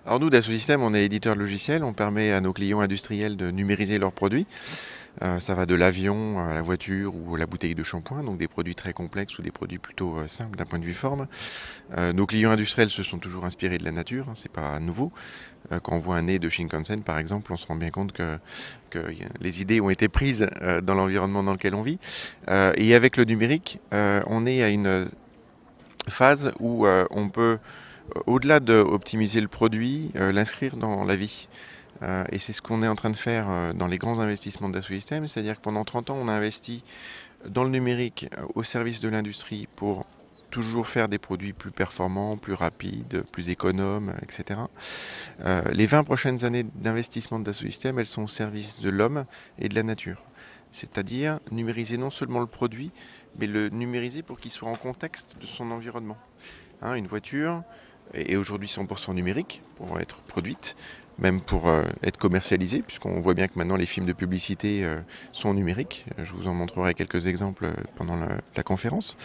Alors nous, Dassault Systèmes, on est éditeur de logiciels, on permet à nos clients industriels de numériser leurs produits. Ça va de l'avion à la voiture ou à la bouteille de shampoing, donc des produits très complexes ou des produits plutôt simples d'un point de vue forme. Nos clients industriels se sont toujours inspirés de la nature, hein, c'est pas nouveau. Quand on voit un nez de Shinkansen par exemple, on se rend bien compte que les idées ont été prises dans l'environnement dans lequel on vit. Et avec le numérique, on est à une phase où on peut, au-delà d'optimiser le produit, l'inscrire dans la vie. Et c'est ce qu'on est en train de faire dans les grands investissements de Dassault Systèmes, c'est-à-dire que pendant 30 ans, on a investi dans le numérique au service de l'industrie pour toujours faire des produits plus performants, plus rapides, plus économes, etc. Les 20 prochaines années d'investissement de Dassault Systèmes, elles sont au service de l'homme et de la nature. C'est-à-dire numériser non seulement le produit, mais le numériser pour qu'il soit en contexte de son environnement. Hein, une voiture est aujourd'hui 100% numérique pour être produite, même pour être commercialisée, puisqu'on voit bien que maintenant les films de publicité sont numériques. Je vous en montrerai quelques exemples pendant la conférence.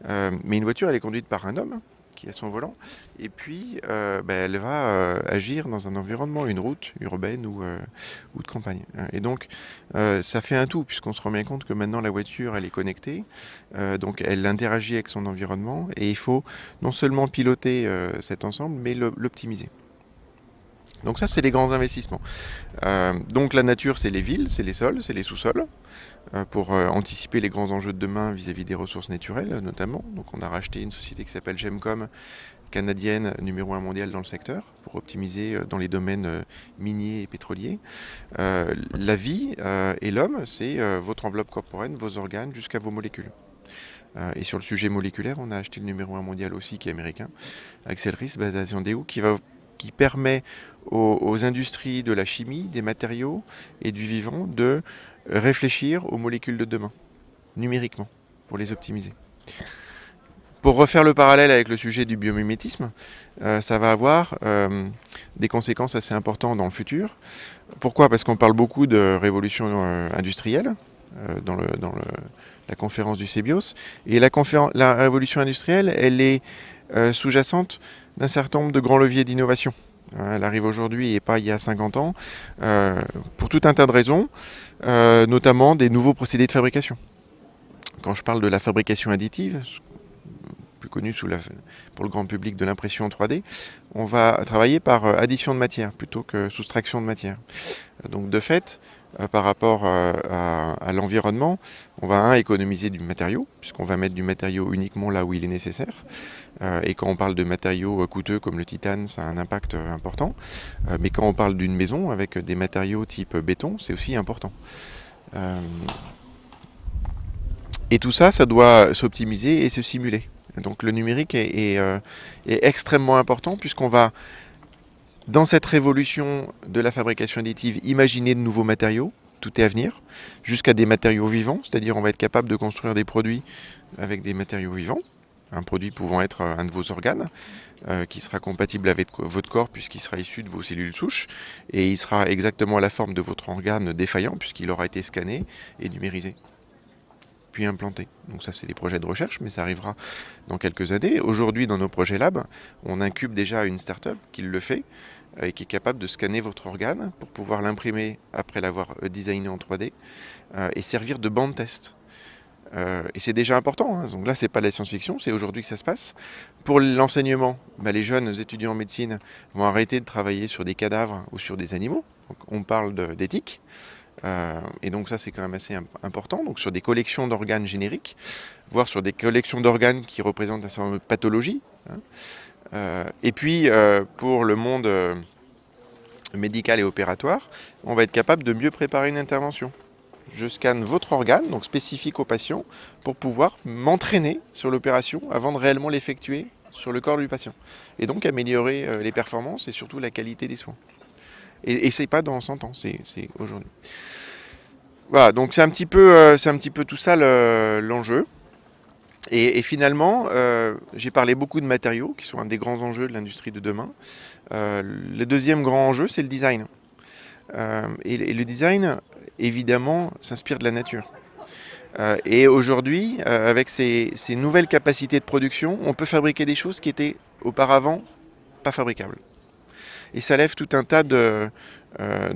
Mais une voiture, elle est conduite par un homme qui a son volant, et puis elle va agir dans un environnement, une route urbaine ou de campagne. Et donc ça fait un tout, puisqu'on se rend bien compte que maintenant la voiture, elle est connectée, donc elle interagit avec son environnement, et il faut non seulement piloter cet ensemble, mais l'optimiser. Donc ça, c'est les grands investissements. Donc la nature, c'est les villes, c'est les sols, c'est les sous-sols, pour anticiper les grands enjeux de demain vis-à-vis des ressources naturelles notamment. Donc on a racheté une société qui s'appelle Gemcom, canadienne, numéro 1 mondial dans le secteur, pour optimiser dans les domaines miniers et pétroliers. La vie et l'homme, c'est votre enveloppe corporelle, vos organes, jusqu'à vos molécules. Et sur le sujet moléculaire, on a acheté le numéro 1 mondial aussi, qui est américain, Axelris, basé à San Diego, qui permet aux industries de la chimie, des matériaux et du vivant de réfléchir aux molécules de demain, numériquement, pour les optimiser. Pour refaire le parallèle avec le sujet du biomimétisme, ça va avoir des conséquences assez importantes dans le futur. Pourquoi? Parce qu'on parle beaucoup de révolution industrielle dans la conférence du CBIOS. Et la révolution industrielle, elle est sous-jacente d'un certain nombre de grands leviers d'innovation. Elle arrive aujourd'hui et pas il y a 50 ans, pour tout un tas de raisons, notamment des nouveaux procédés de fabrication. Quand je parle de la fabrication additive, plus connue pour le grand public de l'impression en 3D, on va travailler par addition de matière plutôt que soustraction de matière. Donc de fait, par rapport à l'environnement, on va économiser du matériau, puisqu'on va mettre du matériau uniquement là où il est nécessaire. Et quand on parle de matériaux coûteux comme le titane, ça a un impact important. Mais quand on parle d'une maison avec des matériaux type béton, c'est aussi important. Et tout ça, ça doit s'optimiser et se simuler. Donc le numérique est extrêmement important, puisqu'on va, dans cette révolution de la fabrication additive, imaginer de nouveaux matériaux, tout est à venir, jusqu'à des matériaux vivants, c'est-à-dire on va être capable de construire des produits avec des matériaux vivants, un produit pouvant être un de vos organes, qui sera compatible avec votre corps puisqu'il sera issu de vos cellules souches, et il sera exactement à la forme de votre organe défaillant puisqu'il aura été scanné et numérisé, puis implanté. Donc ça, c'est des projets de recherche, mais ça arrivera dans quelques années. Aujourd'hui, dans nos projets lab, on incube déjà une start-up qui le fait et qui est capable de scanner votre organe pour pouvoir l'imprimer après l'avoir designé en 3D et servir de banc de test. Et c'est déjà important, hein. Donc là, c'est pas de la science-fiction, c'est aujourd'hui que ça se passe. Pour l'enseignement, les jeunes étudiants en médecine vont arrêter de travailler sur des cadavres ou sur des animaux. Donc, on parle d'éthique. Et donc ça, c'est quand même assez important. Donc sur des collections d'organes génériques, voire sur des collections d'organes qui représentent un certain nombre de pathologies. Hein. Et puis, pour le monde médical et opératoire, on va être capable de mieux préparer une intervention. Je scanne votre organe, donc spécifique au patient, pour pouvoir m'entraîner sur l'opération avant de réellement l'effectuer sur le corps du patient. Et donc améliorer les performances et surtout la qualité des soins. Et c'est pas dans 100 ans, c'est aujourd'hui. Voilà, donc c'est un petit peu tout ça l'enjeu. Et finalement, j'ai parlé beaucoup de matériaux, qui sont un des grands enjeux de l'industrie de demain. Le deuxième grand enjeu, c'est le design. Et le design, évidemment, s'inspire de la nature. Et aujourd'hui, avec ces nouvelles capacités de production, on peut fabriquer des choses qui étaient auparavant pas fabricables. Et ça lève tout un tas de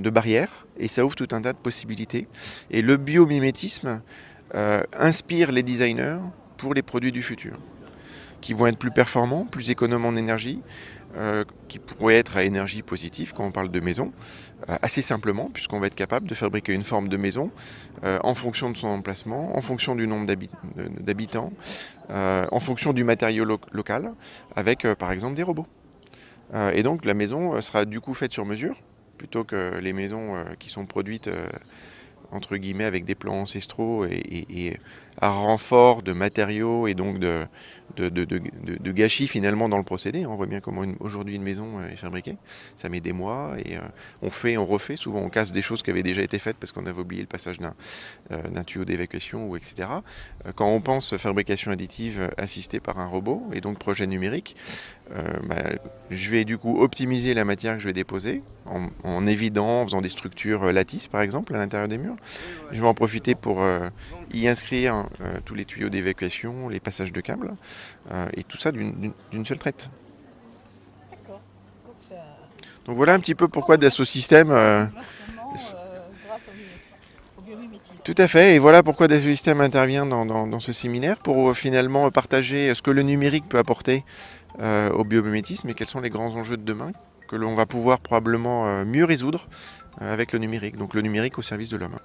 barrières et ça ouvre tout un tas de possibilités. Et le biomimétisme inspire les designers pour les produits du futur, qui vont être plus performants, plus économes en énergie, qui pourraient être à énergie positive quand on parle de maison, assez simplement, puisqu'on va être capable de fabriquer une forme de maison en fonction de son emplacement, en fonction du nombre d'habitants, en fonction du matériau local, avec par exemple des robots. Et donc la maison sera du coup faite sur mesure, plutôt que les maisons qui sont produites entre guillemets avec des plans ancestraux et à renfort de matériaux et donc de gâchis finalement dans le procédé. On voit bien comment aujourd'hui une maison est fabriquée. Ça met des mois et on fait, on refait. Souvent on casse des choses qui avaient déjà été faites parce qu'on avait oublié le passage d'un tuyau d'évacuation ou etc. Quand on pense fabrication additive assistée par un robot et donc projet numérique, je vais du coup optimiser la matière que je vais déposer en évidant, en faisant des structures lattices par exemple à l'intérieur des murs. Je vais en profiter pour y inscrire tous les tuyaux d'évacuation, les passages de câbles, et tout ça d'une seule traite. D'accord. Donc voilà un petit peu pourquoi Dassault Systèmes. Grâce au biomimétisme. Tout à fait, et voilà pourquoi Dassault Systèmes intervient dans ce séminaire pour finalement partager ce que le numérique peut apporter au biomimétisme et quels sont les grands enjeux de demain que l'on va pouvoir probablement mieux résoudre avec le numérique, donc le numérique au service de l'homme.